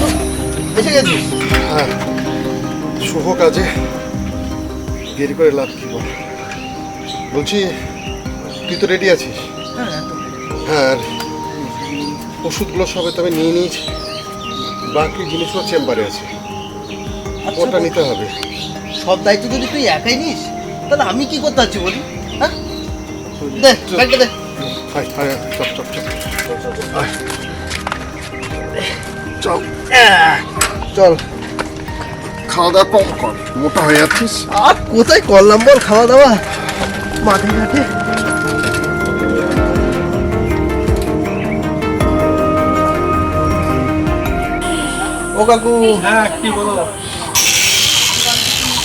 বন্ধু, এসে গেছিস? হ্যাঁ, শুভ কাজে দেরি করে লাভ কি বল। বলছি তুই তো রেডি আছিস? হ্যাঁ একদম। হ্যাঁ, আর ওষুধগুলো সবে তবে নিয়ে নিয়েছি, বাকি জিনিসগুলো চেম্বারে আছে, ওটা নিতে হবে। সব দায়িত্ব যদি তুই একাই নিস তাহলে আমি কি করতে পারছি বলি? হ্যাঁ দে ব্যাগটা দে। আয় আয় আয়, চল চল চল আয়। চল চল, খাওয়া দাওয়া কম কর, মোটা হয়ে যাচ্ছিস। আর কোথায় করলাম বল খাওয়া দাওয়া, মাঠে ঘাটে। ও কাকু, হ্যাঁ কি বলো?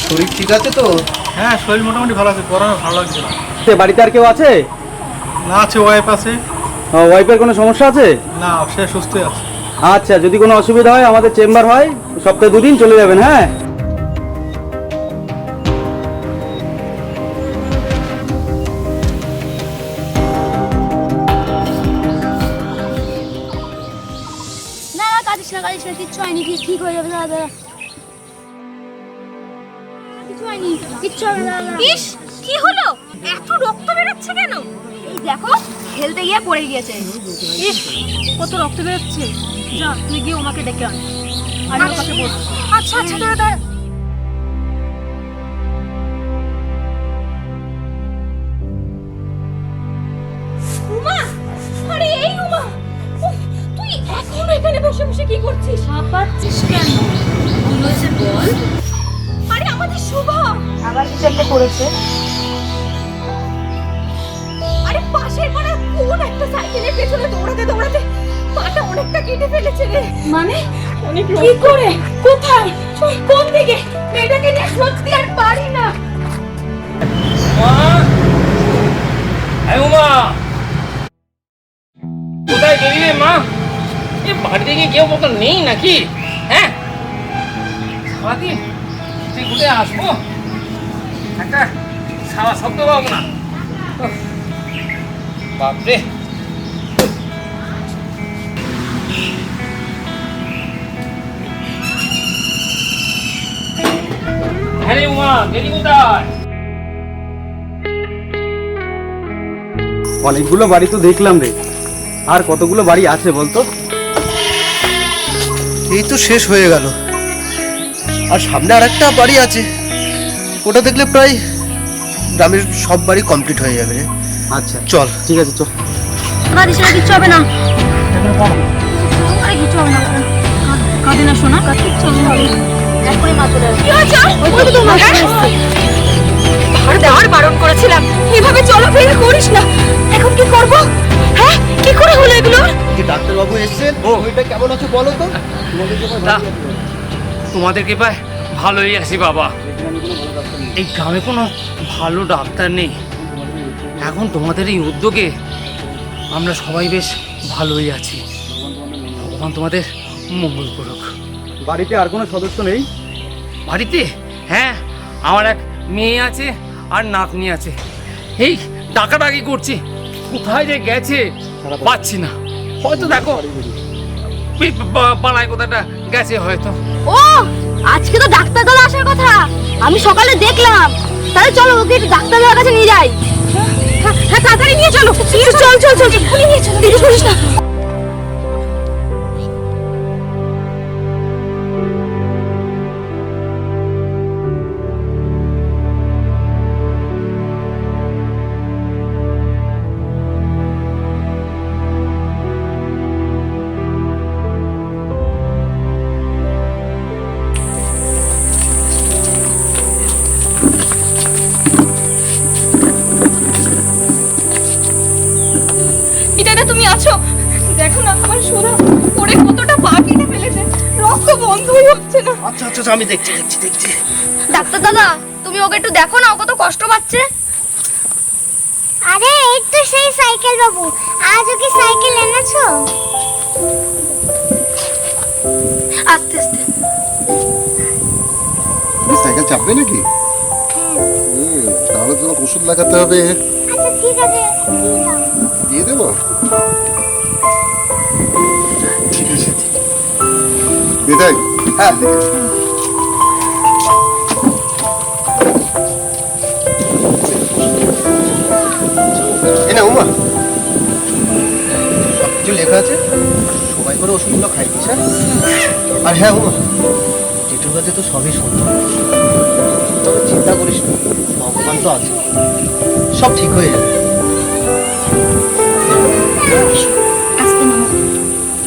শরীর ঠিক আছে তো? হ্যাঁ শরীর মোটামুটি ভালো আছে, গরমে ভালো লাগছে না। বাড়িতে আর কেউ আছে? না আছে, ওয়াইফ আছে। ওয়াইফের কোনো সমস্যা আছে? না, সে সুস্থ আছে। আচ্ছা, যদি কোনো অসুবিধা হয় আমাদের চেম্বার হয়, সপ্তাহে 2 দিন চলে যাবেন। হ্যাঁ না না, কাঁদিস না কিচ্ছু হয়নি, ঠিক হয়ে যাবে দাদা। কিছু হয়নি, কিচ্ছু হবে না দাদা। ইস, কি হলো? এত রক্ত বেরোচ্ছে কেন? এই দেখো, খেলতে গিয়ে পড়ে গিয়েছে। ইস, কত রক্ত বেরোচ্ছে। যা তুই গিয়ে ওমাকে ডেকে আন, আর ওর কাছে বস। আচ্ছা আচ্ছা দাদা। উমা, আরে এই উমা, উফ, তুই এখন এখানে বসে বসে কি করছিস? হাঁপাচ্ছিস কেন? কি হয়েছে বল? আরে আমাদের শুভ আবার কিছু একটা করেছে। আরে পাশের পাড়ার কোন একটা সাইকেলের পেছনে দৌড়াতে দৌড়াতে পাটা অনেকটা কেটে ফেলেছে রে। মানে অনেক কি করে, কোথায়, কোন দিকে? মেয়েটাকে নিয়ে সত্যি আর পারি না। উমা, কোথায় গেলি রে মা? এ বাড়িতে গিয়ে কেউ মতো নেই নাকি? হ্যাঁ, সারাদিন তুই কোথায় আসবো, একটা সারা শব্দ পাবো না। বাপরে, হ্যাঁ রে উমা, গেলি কোথায়? অনেকগুলো বাড়ি তো দেখলাম রে, আর কতগুলো বাড়ি আছে বলতো? এই তো শেষ হয়ে গেল, আর সামনে আর একটা বাড়ি আছে, ওটা দেখলে প্রায় গ্রামের সব বাড়ি কমপ্লিট হয়ে যাবে রে। আচ্ছা চল। ঠিক আছে, চল। কাঁদিস না, কিচ্ছু হবে না। আরে কিচ্ছু হবে না, কাঁদে না শোনা, কিচ্ছু হবে না। এখনই মা চলে আসবে। কি হয়েছে? ওই তো তোমার বারবার বারণ করেছিলাম, এভাবে চলাফেরা করিস না। এখন কি করব? হ্যাঁ, কি করে হলো এগুলো? যে ডাক্তারবাবু এসেছেন, ওইটা কেমন আছে বলো তো? তা তোমাদের কৃপায় ভালোই আছি বাবা। এই গ্রামে কোনো ভালো ডাক্তার নেই, এখন তোমাদের এই উদ্যোগে আমরা সবাই বেশ ভালোই আছি। ভগবান তোমাদের মঙ্গল করুক। বাড়িতে আর কোনো সদস্য নেই? বাড়িতে হ্যাঁ, আমার এক মেয়ে আছে আর নাতনি আছে। এই ডাকাডাকি করছি, কোথায় যে গেছে পাচ্ছি না। হয়তো দেখো পাড়ায় কোথাটা গেছে হয়তো। ও, আজকে তো ডাক্তার দাদা আসার কথা, আমি সকালে দেখলাম। তাহলে চলো ওকে একটু ডাক্তার দাদার কাছে নিয়ে যাই। হ্যাঁ তাড়াতাড়ি নিয়ে চলো, চল চল চল, এক্ষুনি নিয়ে চলো, দেরি করিস না। নিতাইদা তুমি আছো? দেখো না আমার সোনা পড়ে কতটা পা কেটে ফেলেছে, রক্ত বন্ধই হচ্ছে না। আচ্ছা আচ্ছা, আমি দেখছি দেখছি দেখছি। ডাক্তার দাদা, তুমি ওকে একটু দেখো না, ও কত কষ্ট পাচ্ছে। আরে এই তো সেই সাইকেল বাবু, আজ ওকে সাইকেল এনেছো? আস্তে আস্তে। সাইকেল চাপবে নাকি? তাহলে তোমাকে ওষুধ লাগাতে হবে। আচ্ছা ঠিক আছে, দিয়ে দেবো, ঠিক আছে। নিতাই হ্যাঁ এই না উমা, সব কিছু লেখা আছে, সবাই করে ওষুধগুলো খাই দিস। হ্যাঁ আর হ্যাঁ উমা, জেঠুর কাছে তো সবই শুনলাম, তবে চিন্তা করিস না, ভগবান তো আছে, সব ঠিক হয়ে যাবে। আস্তে নামো,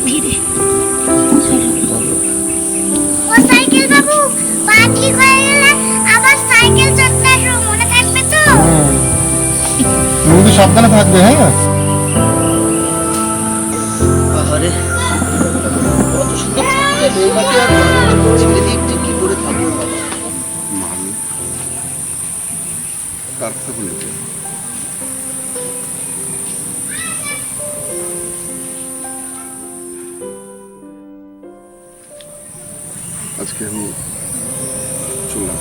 ধীরে। ও সাইকেল বাবু, পা ঠিক হয়ে গেলে আবার সাইকেল চড়তে আসো, মনে থাকবে তো? তুমি সাবধানে থাকবে। হ্যাঁ আরে কত সুন্দর বউটাকে আর ছেড়ে দিয়ে যে কি করে থাকবো বাবা। মানে কার কথা বলতে আজকে আমি চললাম।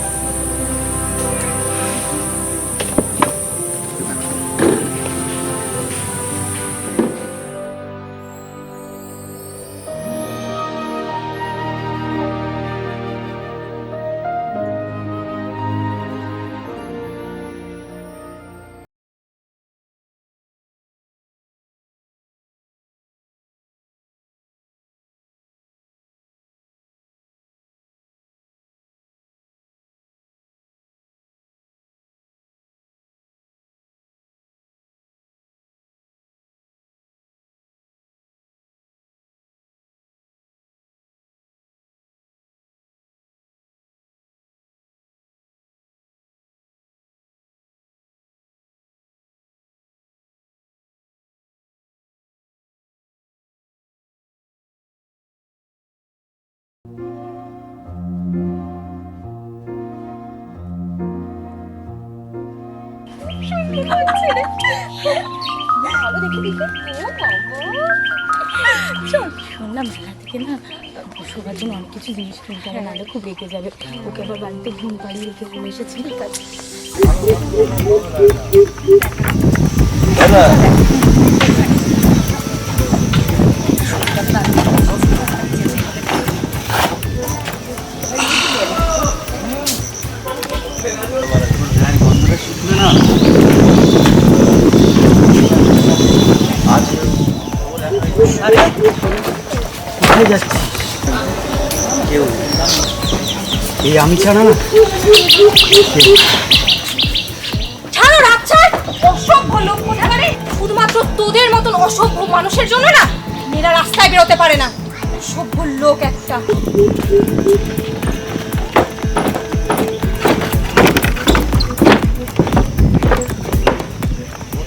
ভালো দেখে দিকে শুনলাম মেলা থেকে না শোবার জন্য অনেক কিছু জিনিস কিনতে হবে, নাহলে খুব রেগে যাবে। ওকে আবার বাড়িতে ঘুম পাড়িয়ে রেখে বলে এসেছি। ঠিক আছে কোথায় যাচ্ছিস? কেউ এই আমি ছাড়া না ছাড়ো রাত ছাড়, অসভ্য লোক কোথাকারে। শুধুমাত্র তোদের মতন অসভ্য মানুষের জন্য না মেয়েরা রাস্তায় বেরোতে পারে না। অসভ্য লোক একটা।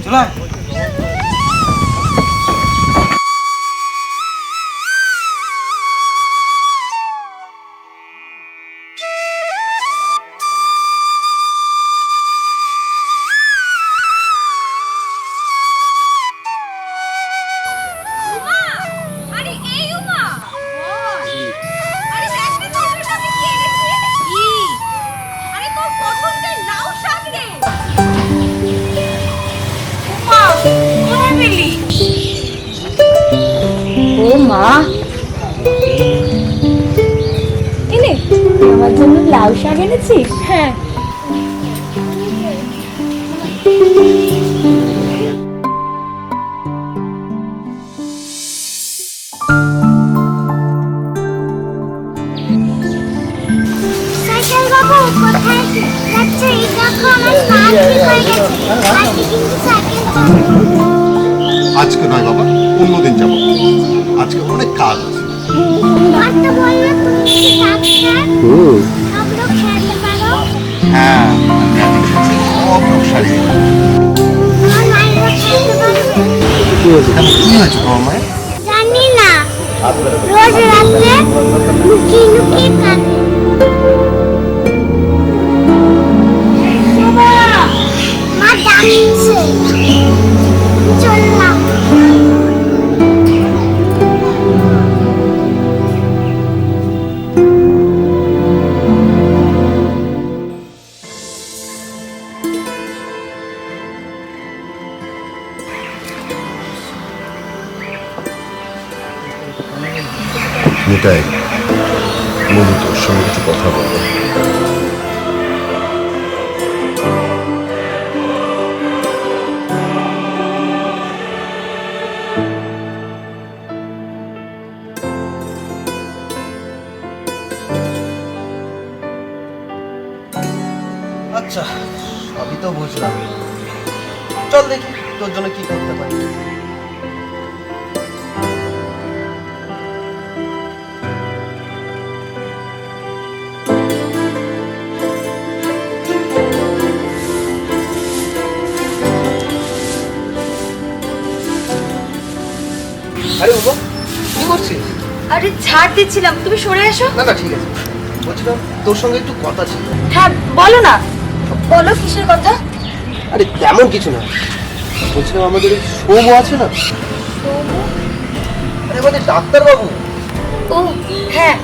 চলা। আরে এই উমা, আরে দেখ না তোর সামনে কি এনেছি। কি? আরে তোর পছন্দের লাউ শাক রে। উমা, কোথায় পেলি? ও মা, এনে আমার জন্য লাউ শাক এনেছিস? হ্যাঁ। সাইকেল বাবু, কোথায় যাচ্ছ? এই দেখো আমার পা ঠিক হয়ে গেছে, আজকে কিন্তু সাইকেল চালাবো। আজকে নয় বাবা, অন্যদিন যাবো, আজকে অনেক কাজ আছে। আর তো বললো তুমি কি ডাক্তার, আমরা খেলতে পারো। হ্যাঁ সব লোক সারিয়ে আমার মায়েরা খেলতে পারবে। কি হয়েছে তোমার মায়ের? জানি না, রোজ রাতে লুকিয়ে লুকিয়ে কাঁদে। মা ডাকছে, চললাম। নিতাই বন্ধু তোর সঙ্গে কিছু কথা বলবো। আচ্ছা, সবই তো বুঝলাম। চল দেখি তোর জন্য কি করতে পারি। আরে বাবা, কি করছিস? আরে ছাড় দিচ্ছিলাম, তুমি সরে এসো। না না, ঠিক আছে। বলছিলাম তোর সঙ্গে একটু কথা ছিল। হ্যাঁ বলো না, বলো কিসের কথা? আরে তেমন কিছু না, বলছিলাম আমাদের এই সৌম আছে না, আরে আমাদের ডাক্তারবাবু। ও হ্যাঁ,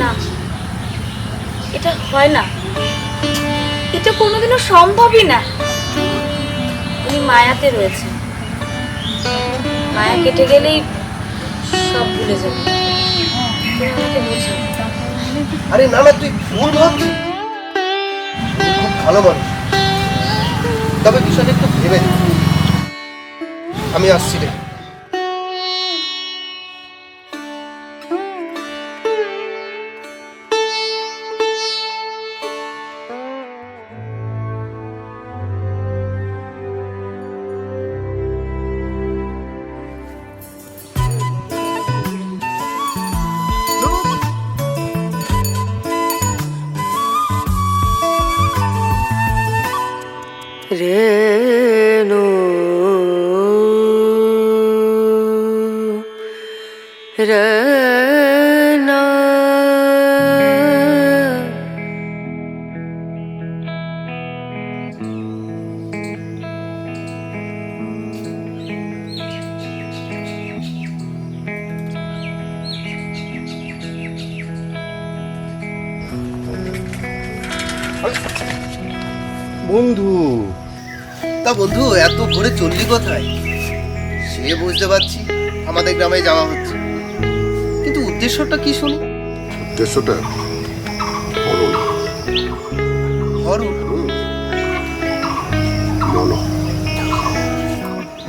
না এটা হয় না, এটা কোনোদিনও সম্ভবই না। উনি মায়াতে রয়েছে, মায়া কেটে গেলেই সব ভুলে যাবে। তুমি আমাকে বোঝাও। আরে না না, তুই ভুল ভাবছিস। তুই খুব ভালো মানুষ, তবে বিষয়টা একটু ভেবে দেখ। আমি আসছি রে। রেণু রনা বন্ধু, তা বন্ধু, এত ভোরে চললি কোথায়? সে বুঝতে পারছি আমাদের গ্রামে যাওয়া হচ্ছে, কিন্তু উদ্দেশ্যটা কি শুনি? উদ্দেশ্যটা অরুণ। হরুন? মনো।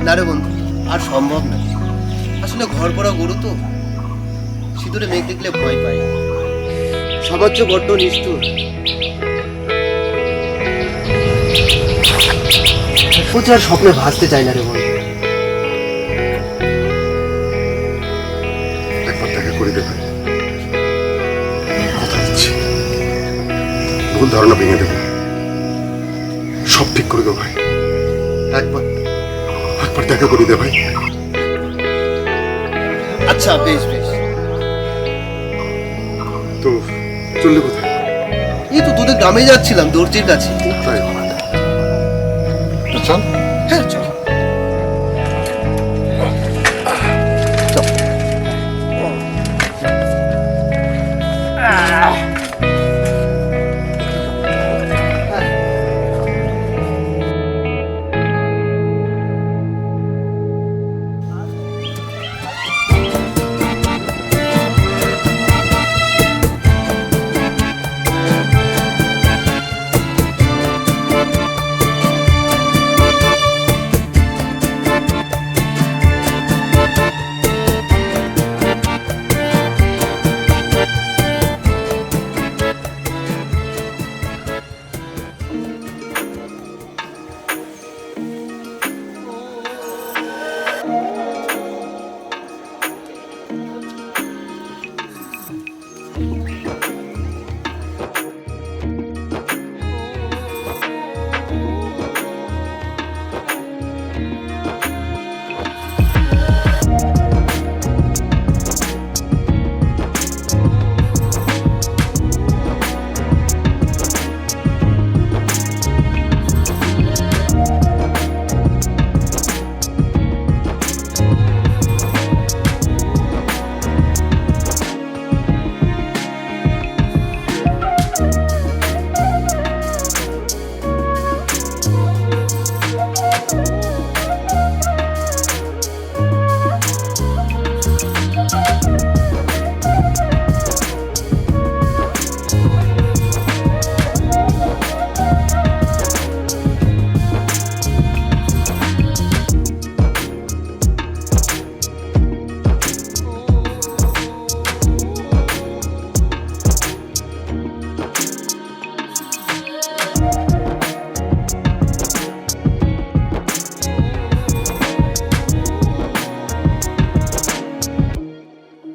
না রে বন্ধু, আর সম্ভব না। আসলে ঘর পড়া গরু তো, সিঁদুরে মেঘ দেখলে ভয় পায়। সবার চেয়ে বড্ড নিষ্ঠুর। প্রতি আর স্বপ্নে ভাসতে চাই না রে বন্ধু। একবার দেখা করে দেবে, কথা দিচ্ছি। ভুল ধারণা ভেঙে দেবো, সব ঠিক করে দেবো ভাই। একবার একবার দেখা করে দে ভাই। আচ্ছা, বেশ বেশ। তো চললে কোথায়? এই তো তোদের গ্রামে যাচ্ছিলাম, দর্জির কাছে। তাই তো চল। হ্যাঁ চল।